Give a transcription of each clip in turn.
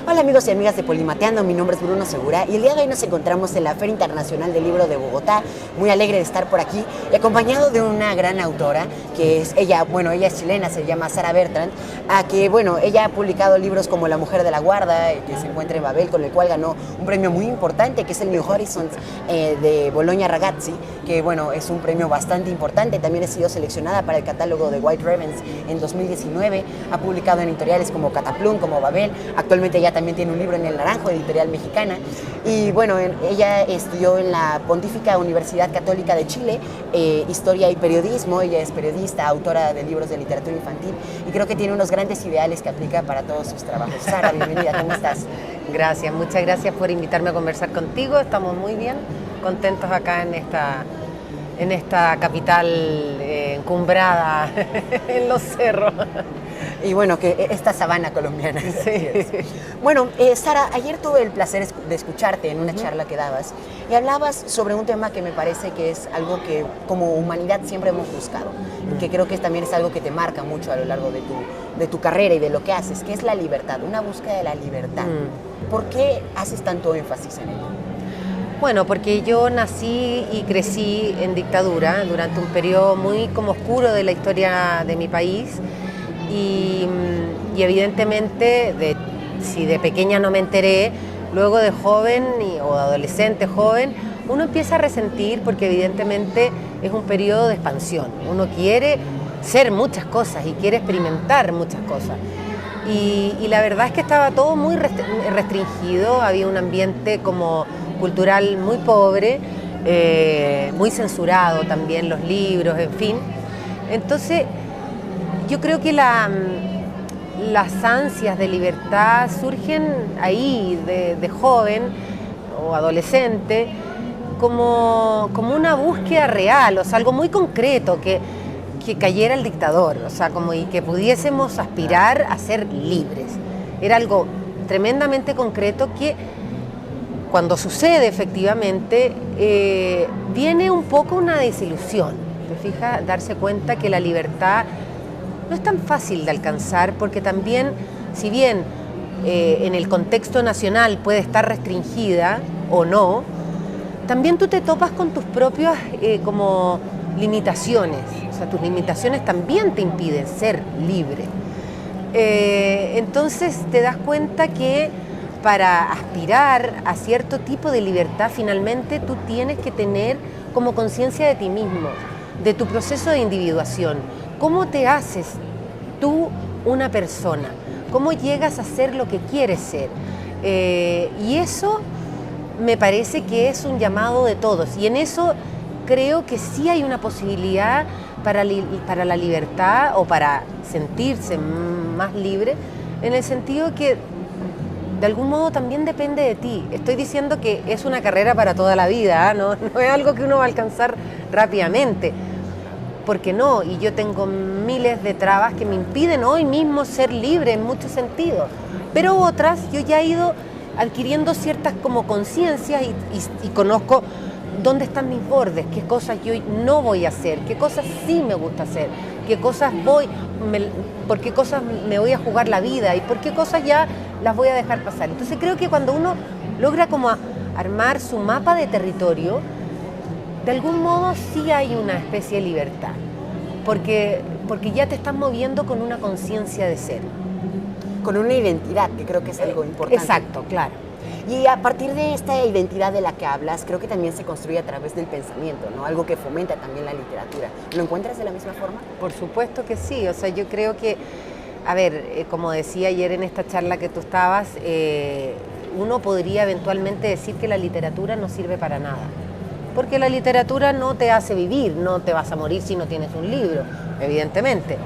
Hola amigos y amigas de Polimateando, mi nombre es Bruno Segura y el día de hoy nos encontramos en la Feria Internacional del Libro de Bogotá, muy alegre de estar por aquí y acompañado de una gran autora que es ella, ella es chilena, se llama Sara Bertrand, ella ha publicado libros como La Mujer de la Guarda, que se encuentra en Babel, con el cual ganó un premio muy importante que es el New Horizons de Bologna Ragazzi, que es un premio bastante importante. También ha sido seleccionada para el catálogo de White Ravens en 2019, ha publicado en editoriales como Cataplum, como Babel, actualmente ella también tiene un libro en El Naranjo, editorial mexicana, y ella estudió en la Pontífica Universidad Católica de Chile, Historia y Periodismo. Ella es periodista, autora de libros de literatura infantil, y creo que tiene unos grandes ideales que aplica para todos sus trabajos. Sara, bienvenida, ¿cómo estás? Gracias, muchas gracias por invitarme a conversar contigo, estamos muy bien, contentos acá en esta capital encumbrada en los cerros. Y que esta sabana colombiana. Sí. Sara, ayer tuve el placer de escucharte en una charla que dabas y hablabas sobre un tema que me parece que es algo que como humanidad siempre hemos buscado, y que creo que también es algo que te marca mucho a lo largo de tu carrera y de lo que haces, que es la libertad, una búsqueda de la libertad. ¿Por qué haces tanto énfasis en ello? Bueno, porque yo nací y crecí en dictadura durante un periodo muy oscuro de la historia de mi país y evidentemente, si de pequeña no me enteré, luego de joven o adolescente joven, uno empieza a resentir porque evidentemente es un periodo de expansión. Uno quiere ser muchas cosas y quiere experimentar muchas cosas. Y la verdad es que estaba todo muy restringido, había un ambiente cultural muy pobre, muy censurado también los libros, en fin. Entonces, yo creo que las ansias de libertad surgen ahí, de joven o adolescente, como una búsqueda real, o sea, algo muy concreto, que cayera el dictador, o sea, y que pudiésemos aspirar a ser libres. Era algo tremendamente concreto que, cuando sucede efectivamente, viene un poco una desilusión. ¿Te fijas? Darse cuenta que la libertad no es tan fácil de alcanzar, porque también, si bien en el contexto nacional puede estar restringida o no, también tú te topas con tus propias limitaciones. O sea, tus limitaciones también te impiden ser libre. Entonces te das cuenta que para aspirar a cierto tipo de libertad, finalmente tú tienes que tener como conciencia de ti mismo, de tu proceso de individuación. ¿Cómo te haces tú una persona? ¿Cómo llegas a ser lo que quieres ser? Y eso me parece que es un llamado de todos. Y en eso creo que sí hay una posibilidad para la libertad, o para sentirse más libre, en el sentido que de algún modo también depende de ti. Estoy diciendo que es una carrera para toda la vida, ¿no? No es algo que uno va a alcanzar rápidamente, porque no, y yo tengo miles de trabas que me impiden hoy mismo ser libre en muchos sentidos, pero otras yo ya he ido adquiriendo ciertas conciencias y conozco dónde están mis bordes, qué cosas yo no voy a hacer, qué cosas sí me gusta hacer, por qué cosas me voy a jugar la vida y por qué cosas ya las voy a dejar pasar. Entonces creo que cuando uno logra armar su mapa de territorio, de algún modo sí hay una especie de libertad, porque ya te estás moviendo con una conciencia de ser. Con una identidad, que creo que es algo importante. Exacto, claro. Y a partir de esta identidad de la que hablas, creo que también se construye a través del pensamiento, ¿no? Algo que fomenta también la literatura. ¿Lo encuentras de la misma forma? Por supuesto que sí. O sea, yo creo que, como decía ayer en esta charla que tú estabas, uno podría eventualmente decir que la literatura no sirve para nada. Porque la literatura no te hace vivir, no te vas a morir si no tienes un libro, evidentemente.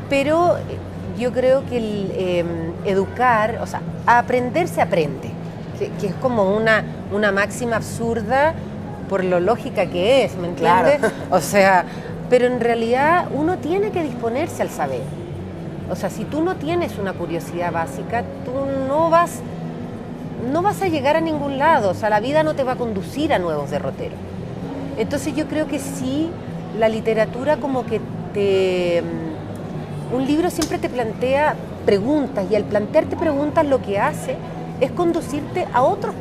Pero yo creo que educar, o sea, a aprender se aprende, que es como una máxima absurda por lo lógica que es, ¿me entiendes? Claro. O sea, pero en realidad uno tiene que disponerse al saber. O sea, si tú no tienes una curiosidad básica, tú no vas a llegar a ningún lado. O sea, la vida no te va a conducir a nuevos derroteros. Entonces yo creo que sí, la literatura como que un libro siempre te plantea preguntas, y al plantearte preguntas lo que hace es conducirte a otros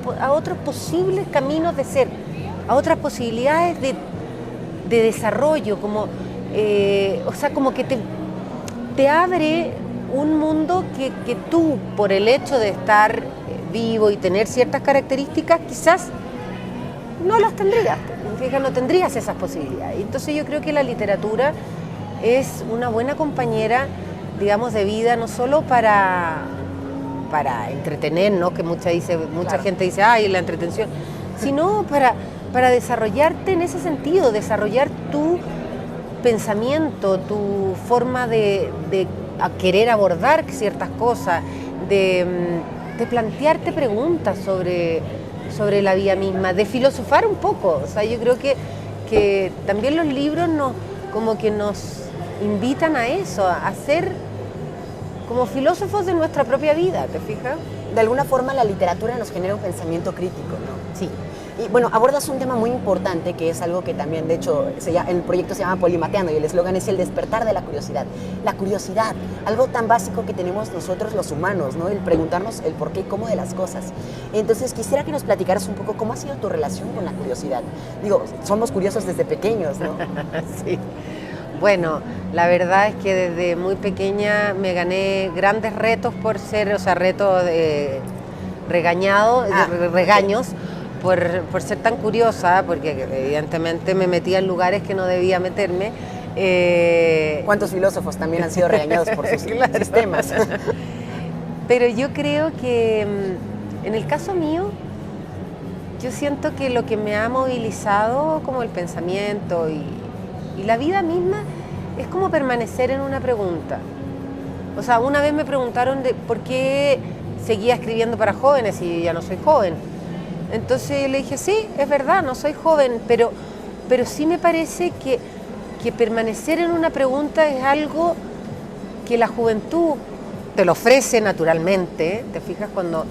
posibles caminos de ser, a otras posibilidades de desarrollo, como, o sea, como que te abre un mundo que tú, por el hecho de estar vivo y tener ciertas características, quizás no las tendrías, fíjate, no tendrías esas posibilidades. Entonces yo creo que la literatura es una buena compañera, digamos, de vida, no solo para entretener, ¿no? Que mucha claro, gente dice, ay, la entretención, sino para desarrollarte en ese sentido, desarrollar tu pensamiento, tu forma de querer abordar ciertas cosas, de plantearte preguntas sobre la vida misma, de filosofar un poco. O sea, yo creo que también los libros como que nos invitan a eso, a ser como filósofos de nuestra propia vida, ¿te fijas? De alguna forma la literatura nos genera un pensamiento crítico, ¿no? Sí. Y bueno, abordas un tema muy importante que es algo que también, de hecho, el proyecto se llama Polimateando y el eslogan es el despertar de la curiosidad. La curiosidad, algo tan básico que tenemos nosotros los humanos, ¿no? El preguntarnos el por qué y cómo de las cosas. Entonces, quisiera que nos platicaras un poco cómo ha sido tu relación con la curiosidad. Digo, somos curiosos desde pequeños, ¿no? Sí. Bueno, la verdad es que desde muy pequeña me gané grandes retos por ser, o sea, retos regañados, regaños, por ser tan curiosa, porque evidentemente me metía en lugares que no debía meterme. ¿Cuántos filósofos también han sido regañados por sus claro, sistemas? Pero yo creo que en el caso mío, yo siento que lo que me ha movilizado como el pensamiento y la vida misma es como permanecer en una pregunta. O sea, una vez me preguntaron de por qué seguía escribiendo para jóvenes y ya no soy joven. Entonces le dije, sí, es verdad, no soy joven, pero sí me parece que permanecer en una pregunta es algo que la juventud te lo ofrece naturalmente. ¿Te fijas? Cuando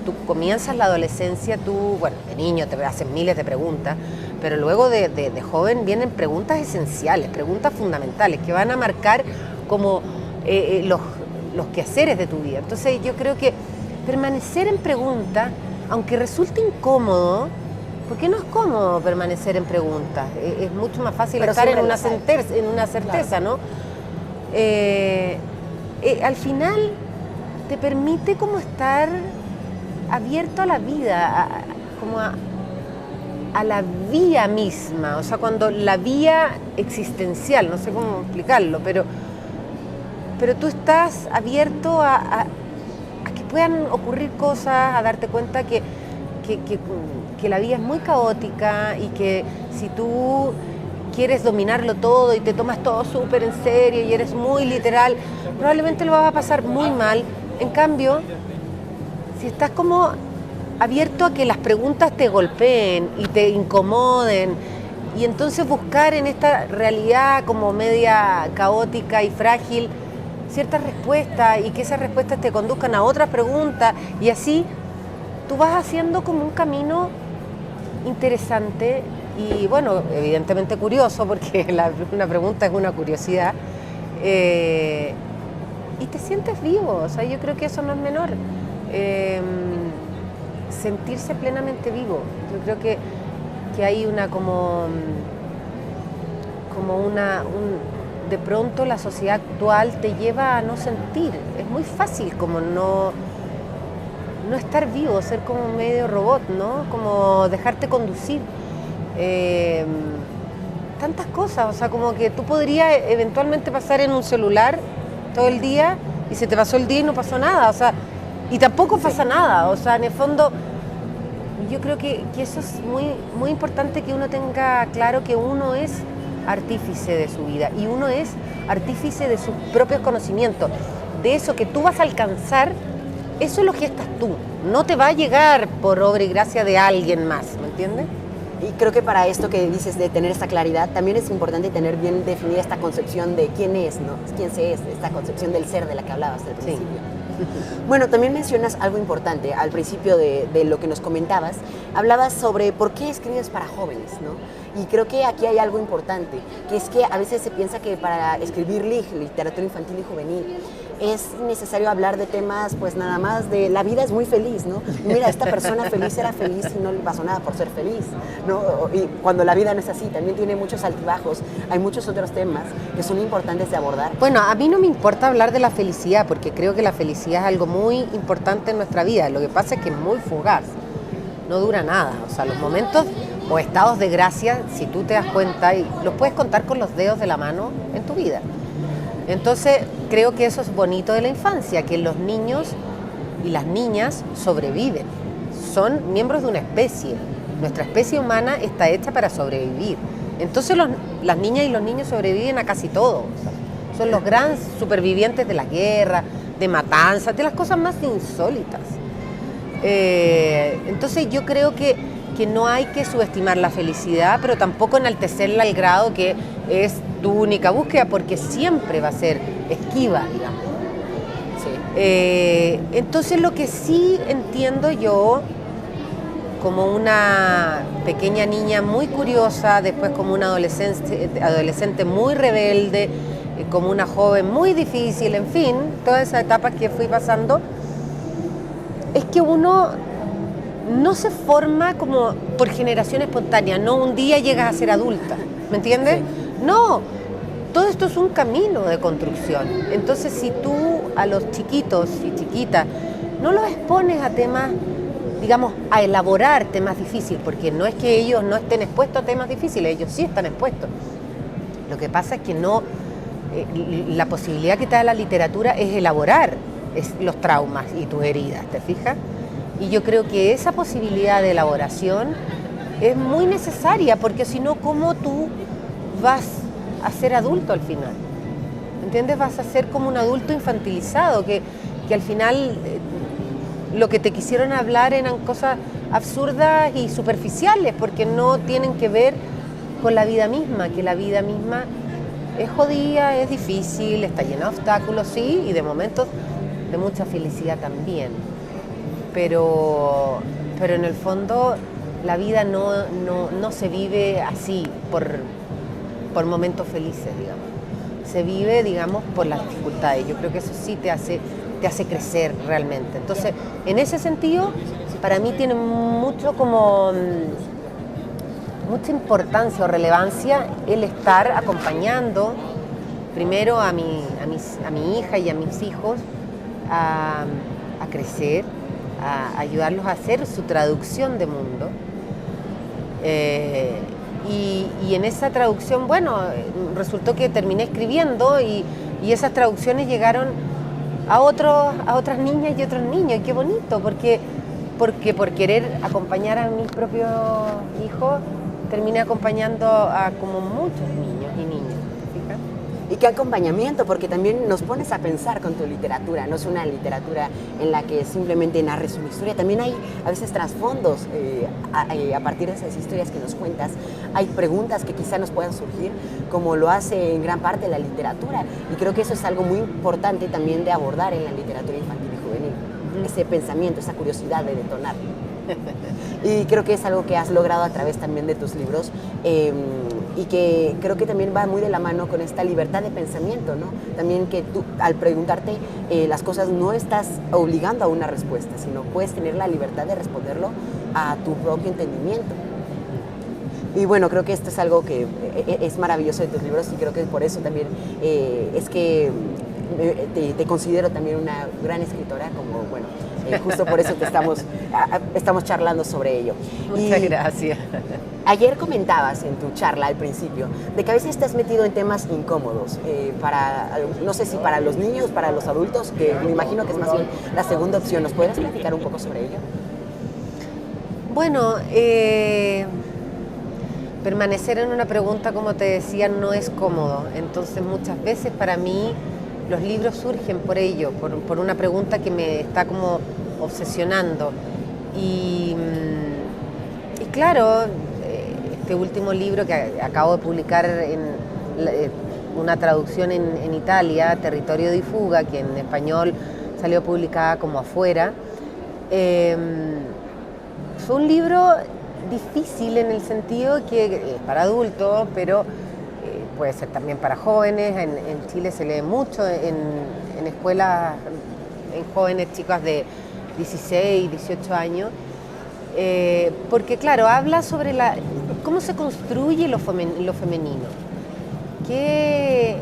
tú comienzas la adolescencia, bueno, de niño te hacen miles de preguntas, pero luego de joven vienen preguntas esenciales, preguntas fundamentales, que van a marcar como los quehaceres de tu vida. Entonces yo creo que permanecer en pregunta, aunque resulte incómodo, porque no es cómodo permanecer en preguntas, es mucho más fácil pero estar en una certeza, claro, ¿no? Al final te permite como estar abierto a la vida, como a la vía misma, o sea, cuando la vía existencial, no sé cómo explicarlo, pero tú estás abierto a que puedan ocurrir cosas, a darte cuenta que la vida es muy caótica y que si tú quieres dominarlo todo y te tomas todo súper en serio y eres muy literal, probablemente lo vas a pasar muy mal. En cambio, si estás como abierto a que las preguntas te golpeen y te incomoden, y entonces buscar en esta realidad como media caótica y frágil ciertas respuestas y que esas respuestas te conduzcan a otras preguntas, y así tú vas haciendo como un camino interesante y, bueno, evidentemente curioso, porque una pregunta es una curiosidad, y te sientes vivo. O sea, yo creo que eso no es menor. Sentirse plenamente vivo. Yo creo que hay una de pronto la sociedad actual te lleva a no sentir. Es muy fácil como no estar vivo, ser como medio robot, ¿no? Como dejarte conducir. Tantas cosas, o sea, como que tú podrías eventualmente pasar en un celular todo el día y se te pasó el día y no pasó nada, o sea, y tampoco pasa nada, o sea, en el fondo yo creo que eso es muy, muy importante, que uno tenga claro que uno es artífice de su vida y uno es artífice de sus propios conocimientos, de eso que tú vas a alcanzar, eso lo gestas tú, no te va a llegar por obra y gracia de alguien más, ¿me entiendes? Y creo que para esto que dices de tener esta claridad, también es importante tener bien definida esta concepción de quién es, ¿no? Quién se es, esta concepción del ser de la que hablabas al principio. Sí. Bueno, también mencionas algo importante al principio de lo que nos comentabas. Hablabas sobre por qué escribes para jóvenes, ¿no? Y creo que aquí hay algo importante, que es que a veces se piensa que para escribir literatura infantil y juvenil, es necesario hablar de temas, pues nada más de la vida es muy feliz, ¿no? Y mira, esta persona feliz era feliz y no le pasó nada por ser feliz, ¿no? Y cuando la vida no es así, también tiene muchos altibajos, hay muchos otros temas que son importantes de abordar. Bueno, a mí no me importa hablar de la felicidad, porque creo que la felicidad es algo muy importante en nuestra vida. Lo que pasa es que es muy fugaz, no dura nada. O sea, los momentos o estados de gracia, si tú te das cuenta, y los puedes contar con los dedos de la mano en tu vida. Entonces, creo que eso es bonito de la infancia, que los niños y las niñas sobreviven. Son miembros de una especie. Nuestra especie humana está hecha para sobrevivir. Entonces, las niñas y los niños sobreviven a casi todo. O sea, son los grandes supervivientes de la guerra, de matanzas, de las cosas más insólitas. Entonces, yo creo que no hay que subestimar la felicidad, pero tampoco enaltecerla al grado que es tu única búsqueda, porque siempre va a ser esquiva, digamos. Sí. Entonces lo que sí entiendo yo, como una pequeña niña muy curiosa, después como una adolescente muy rebelde, como una joven muy difícil, en fin, todas esas etapas que fui pasando, es que uno no se forma como por generación espontánea, no un día llegas a ser adulta, ¿me entiendes? Sí. No, todo esto es un camino de construcción. Entonces, si tú a los chiquitos y chiquitas no los expones a temas, digamos, a elaborar temas difíciles, porque no es que ellos no estén expuestos a temas difíciles, ellos sí están expuestos. Lo que pasa es que no, la posibilidad que te da la literatura es elaborar los traumas y tus heridas, ¿te fijas? Y yo creo que esa posibilidad de elaboración es muy necesaria, porque si no, ¿cómo tú vas a ser adulto al final? ¿Entiendes? Vas a ser como un adulto infantilizado, que al final lo que te quisieron hablar eran cosas absurdas y superficiales, porque no tienen que ver con la vida misma, que la vida misma es jodida, es difícil, está llena de obstáculos, sí, y de momentos de mucha felicidad también. Pero en el fondo la vida no se vive así por momentos felices, digamos. Se vive, digamos, por las dificultades. Yo creo que eso sí te hace crecer realmente. Entonces, en ese sentido, para mí tiene mucha importancia o relevancia el estar acompañando primero a mi hija y a mis hijos a crecer, a ayudarlos a hacer su traducción de mundo. Y en esa traducción, bueno, resultó que terminé escribiendo y esas traducciones llegaron a otras niñas y otros niños. Y qué bonito, porque por querer acompañar a mis propios hijos, terminé acompañando a como muchos niños y niñas. Y qué acompañamiento, porque también nos pones a pensar con tu literatura, no es una literatura en la que simplemente narres una historia, también hay a veces trasfondos a partir de esas historias que nos cuentas, hay preguntas que quizá nos puedan surgir, como lo hace en gran parte la literatura, y creo que eso es algo muy importante también de abordar en la literatura infantil y juvenil, ese pensamiento, esa curiosidad de detonar. Y creo que es algo que has logrado a través también de tus libros, y que creo que también va muy de la mano con esta libertad de pensamiento, ¿no? También que tú, al preguntarte las cosas, no estás obligando a una respuesta, sino puedes tener la libertad de responderlo a tu propio entendimiento. Y bueno, creo que esto es algo que es maravilloso de tus libros, y creo que por eso también es que te considero también una gran escritora, como, bueno, justo por eso estamos charlando sobre ello. Muchas gracias. Ayer comentabas en tu charla al principio de que a veces estás metido en temas incómodos, no sé si para los niños, para los adultos, que me imagino que es más bien la segunda opción. ¿Nos podrías platicar un poco sobre ello? Bueno, permanecer en una pregunta, como te decía, no es cómodo. Entonces, muchas veces para mí los libros surgen por ello, por una pregunta que me está como obsesionando. Y claro, este último libro que acabo de publicar en una traducción en Italia, Territorio di Fuga, que en español salió publicada como Afuera. Fue un libro difícil en el sentido que es para adultos, pero puede ser también para jóvenes. En Chile se lee mucho en escuelas, en jóvenes, chicas de 16, 18 años, porque claro, habla sobre cómo se construye lo femenino, qué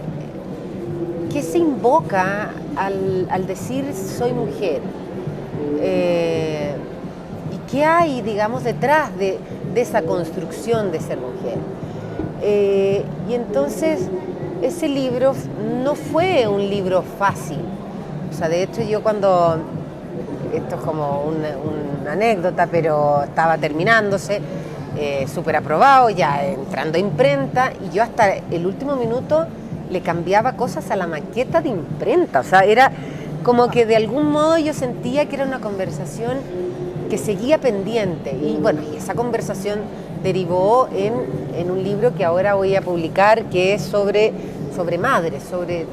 se invoca al decir soy mujer, y qué hay, digamos, detrás de esa construcción de ser mujer. Y entonces ese libro no fue un libro fácil. O sea, de hecho yo cuando, esto es como una anécdota, pero estaba terminándose, súper aprobado, ya entrando a imprenta, y yo hasta el último minuto le cambiaba cosas a la maqueta de imprenta. O sea, era como que de algún modo yo sentía que era una conversación que seguía pendiente. Y bueno, y esa conversación derivó en un libro que ahora voy a publicar, que es sobre madres, sobre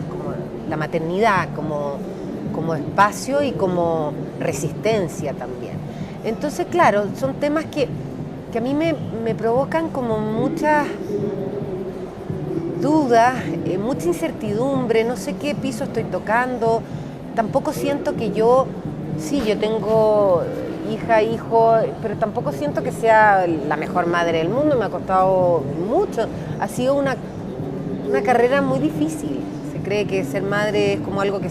como la maternidad como espacio y como resistencia también. Entonces, claro, son temas que a mí me provocan como muchas dudas, mucha incertidumbre, no sé qué piso estoy tocando. Tampoco siento que yo tengo hija, hijo, pero tampoco siento que sea la mejor madre del mundo. Me ha costado mucho, ha sido una carrera muy difícil. Se cree que ser madre es como algo que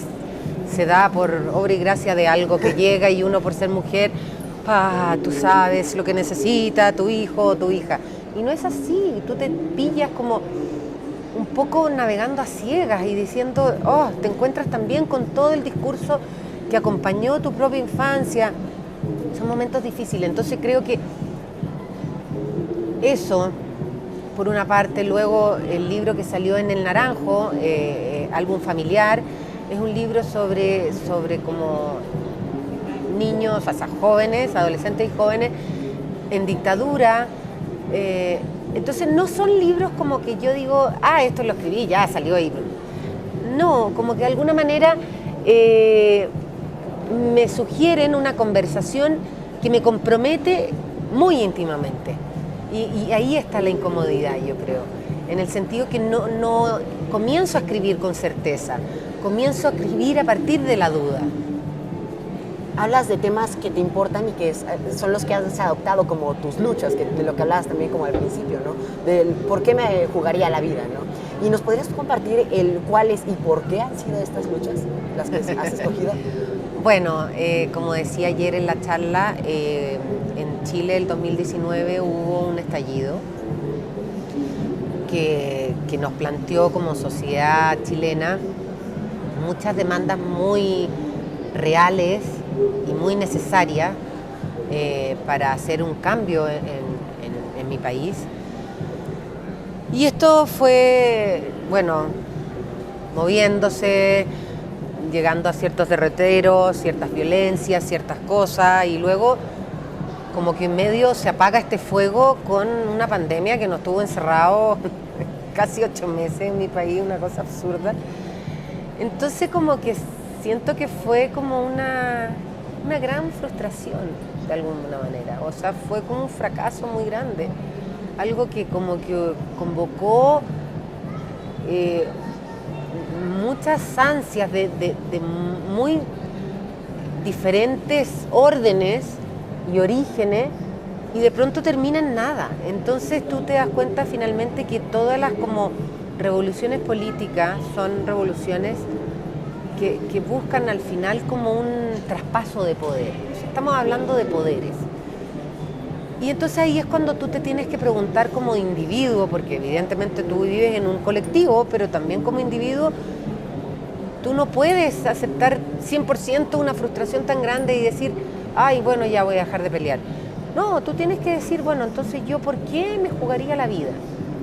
se da por obra y gracia de algo que llega, y uno por ser mujer, tú sabes lo que necesita tu hijo o tu hija. Y no es así, tú te pillas como un poco navegando a ciegas y diciendo, te encuentras también con todo el discurso que acompañó tu propia infancia. Son momentos difíciles. Entonces creo que eso, por una parte. Luego el libro que salió en El Naranjo, Álbum Familiar, es un libro sobre como niños, o sea, jóvenes, adolescentes y jóvenes en dictadura. Entonces no son libros como que yo digo, esto lo escribí, ya salió ahí. No, como que de alguna manera me sugieren una conversación que me compromete muy íntimamente. Y ahí está la incomodidad, yo creo, en el sentido que no comienzo a escribir con certeza, comienzo a escribir a partir de la duda. Hablas de temas que te importan y que son los que has adoptado como tus luchas, de lo que hablabas también como al principio, ¿no? Del por qué me jugaría la vida, ¿no? ¿Y nos podrías compartir cuáles y por qué han sido estas luchas las que has escogido? Bueno, como decía ayer en la charla, en Chile el 2019 hubo un estallido que nos planteó como sociedad chilena muchas demandas muy reales y muy necesarias para hacer un cambio en mi país. Y esto fue, bueno, moviéndose, llegando a ciertos derroteros, ciertas violencias, ciertas cosas, y luego como que en medio se apaga este fuego con una pandemia que nos tuvo encerrados casi 8 meses en mi país, una cosa absurda. Entonces como que siento que fue como una gran frustración de alguna manera, o sea, fue como un fracaso muy grande, algo que como que convocó muchas ansias de muy diferentes órdenes y orígenes, y de pronto termina en nada. Entonces tú te das cuenta finalmente que todas las como revoluciones políticas son revoluciones que buscan al final como un traspaso de poder. O sea, estamos hablando de poderes. Y entonces ahí es cuando tú te tienes que preguntar como individuo, porque evidentemente tú vives en un colectivo, pero también como individuo tú no puedes aceptar 100% una frustración tan grande y decir, bueno, ya voy a dejar de pelear. No, tú tienes que decir, bueno, entonces yo, ¿por qué me jugaría la vida?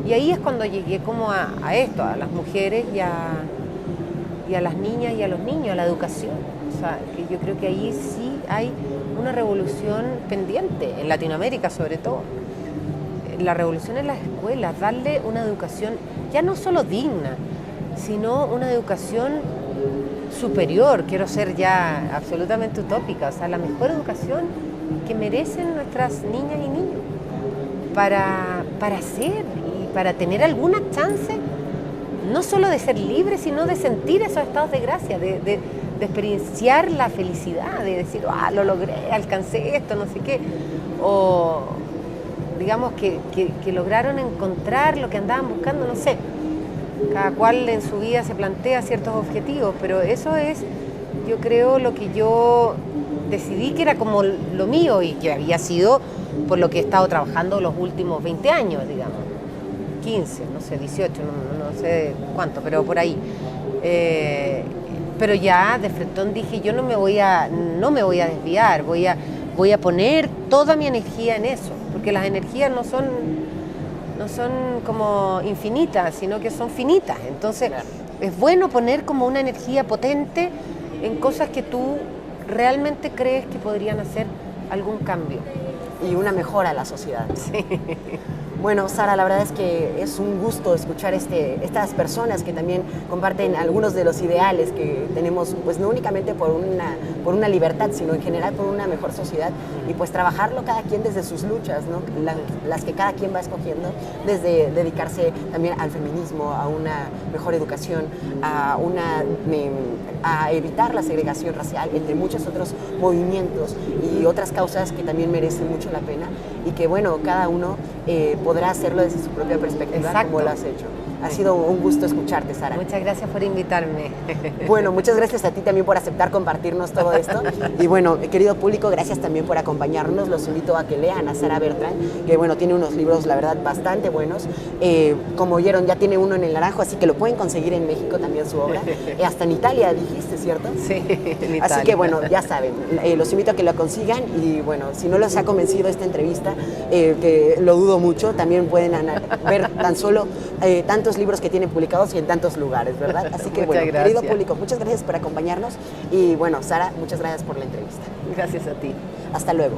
Y ahí es cuando llegué como a esto, a las mujeres y a las niñas y a los niños, a la educación. O sea, que yo creo que ahí sí hay una revolución pendiente, en Latinoamérica sobre todo. La revolución en las escuelas, darle una educación ya no solo digna, sino una educación superior, quiero ser ya absolutamente utópica, o sea, la mejor educación que merecen nuestras niñas y niños para ser y para tener alguna chance, no solo de ser libres, sino de sentir esos estados de gracia, de experienciar la felicidad, de decir, lo logré, alcancé esto, no sé qué, o digamos que lograron encontrar lo que andaban buscando, no sé. Cada cual en su vida se plantea ciertos objetivos, pero eso es, yo creo, lo que yo decidí que era como lo mío y que había sido por lo que he estado trabajando los últimos 20 años, digamos, 15, no sé, 18, no sé cuánto, pero por ahí. Pero ya de frentón dije, yo no me voy a desviar, voy a poner toda mi energía en eso, porque las energías no son como infinitas, sino que son finitas. Entonces, claro, es bueno poner como una energía potente en cosas que tú realmente crees que podrían hacer algún cambio. Y una mejora a la sociedad. Sí. Bueno, Sara, la verdad es que es un gusto escuchar estas personas que también comparten algunos de los ideales que tenemos, pues no únicamente por una libertad, sino en general por una mejor sociedad, y pues trabajarlo cada quien desde sus luchas, ¿no? Las que cada quien va escogiendo, desde dedicarse también al feminismo, a una mejor educación, a evitar la segregación racial, entre muchos otros movimientos y otras causas que también merecen mucho la pena, y que bueno, cada uno podrá hacerlo desde su propia perspectiva. Exacto. Como lo has hecho. Ha sido un gusto escucharte, Sara. Muchas gracias por invitarme. Bueno, muchas gracias a ti también por aceptar compartirnos todo esto. Y bueno, querido público, gracias también por acompañarnos. Los invito a que lean a Sara Bertrand, que bueno, tiene unos libros, la verdad, bastante buenos. Como oyeron, ya tiene uno en El Naranjo, así que lo pueden conseguir en México también su obra. Hasta en Italia, dijiste, ¿cierto? Sí, en Italia. Así que bueno, ya saben, los invito a que lo consigan y bueno, si no les ha convencido esta entrevista, que lo dudo mucho, también pueden ver tan solo tantos libros que tienen publicados y en tantos lugares, ¿verdad? Así que bueno, querido público, muchas gracias por acompañarnos y bueno, Sara, muchas gracias por la entrevista. Gracias a ti. Hasta luego.